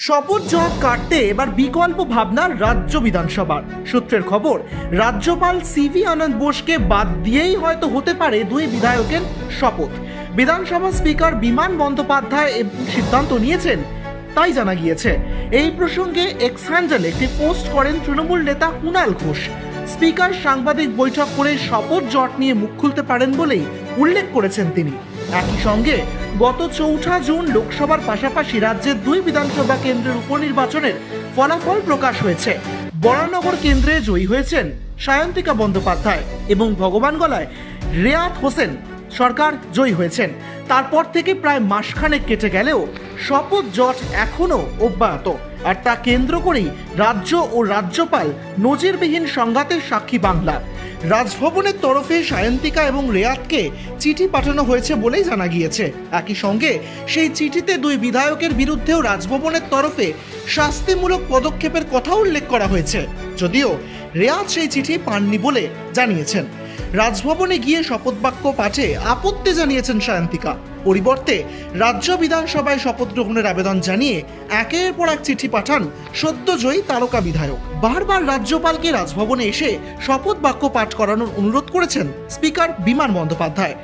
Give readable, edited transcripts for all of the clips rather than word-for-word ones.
শপথ জট কাটতে এবার বিকল্প ভাবনার রাজ্য বিধানসভার। সূত্রের খবর, রাজ্যপাল সিভি আনন্দ বোসকে বাদ দিয়েই হয়তো হতে পারে দুই বিধায়কের শপথ। বিধানসভা স্পিকার বিমান বন্দ্যোপাধ্যায় সিদ্ধান্ত নিয়েছেন তাই জানা গিয়েছে। এই প্রসঙ্গে এক্স হ্যান্ডেলে একটি পোস্ট করেন তৃণমূল নেতা কুণাল ঘোষ। স্পিকার সাংবাদিক বৈঠক করে শপথ জট নিয়ে মুখ খুলতে পারেন বলেই উল্লেখ করেছেন তিনি। একই সঙ্গে গত 4 জুন লোকসভার পাশাপাশি রাজ্যের দুই বিধানসভা কেন্দ্রের উপনির্বাচনের ফলাফল প্রকাশ হয়েছে। বরানগর কেন্দ্রে জয়ী হয়েছেন সায়ন্তিকা বন্দ্যোপাধ্যায় এবং ভগবানগোলায় রেয়াত হোসেন সরকার জয়ী হয়েছেন। তারপর থেকে প্রায় মাসখানেক কেটে গেলেও শপথ জট এখনও অব্যাহত, আর তা কেন্দ্র করেই রাজ্য ও রাজ্যপাল নজিরবিহীন সংঘাতের সাক্ষী বাংলা। রাজভবনের তরফে সায়ন্তিকা এবং রেয়াতকে চিঠি পাঠানো হয়েছে বলেই জানা গিয়েছে। একই সঙ্গে সেই চিঠিতে দুই বিধায়কের বিরুদ্ধেও রাজভবনের তরফে শাস্তিমূলক পদক্ষেপের কথা উল্লেখ করা হয়েছে, যদিও রেয়াত সেই চিঠি পাননি বলে জানিয়েছেন। রাজভবনে গিয়ে শপথ বাক্য পাঠে আপত্তি জানিয়েছেন সায়ন্তিকা। পরিবর্তে রাজ্য বিধানসভায় শপথ গ্রহণের আবেদন জানিয়ে একের পর এক চিঠি পাঠান সদ্যজয়ী তারকা বিধায়ক। বারবার রাজ্যপালকে রাজভবনে এসে শপথ বাক্য পাঠ করানোর অনুরোধ করেছেন স্পিকার বিমান বন্দ্যোপাধ্যায়।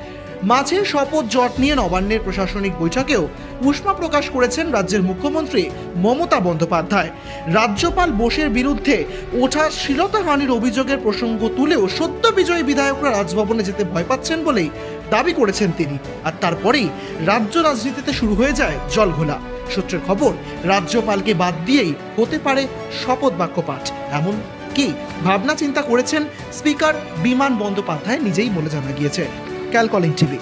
মাঝে শপথ জট নিয়ে নবান্নের প্রশাসনিক বৈঠকেও উষ্মা প্রকাশ করেছেন রাজ্যের মুখ্যমন্ত্রী মমতা বন্দ্যোপাধ্যায়। রাজ্যপাল বোসের বিরুদ্ধে ওঠা শ্লীলতাহানির অভিযোগের প্রসঙ্গ তুলেও সদ্য বিজয়ী বিধায়করা রাজভবনে যেতে ভয় পাচ্ছেন বলেই দাবি করেছেন তিনি। আর তারপরেই রাজ্য রাজনীতিতে শুরু হয়ে যায় জলঘোলা। সূত্রের খবর, রাজ্যপালকে বাদ দিয়েই হতে পারে শপথ বাক্য পাঠ, এমন কি ভাবনা চিন্তা করেছেন স্পিকার বিমান বন্দ্যোপাধ্যায় নিজেই বলে জানা গিয়েছে। ক্যালকলিং টিভি।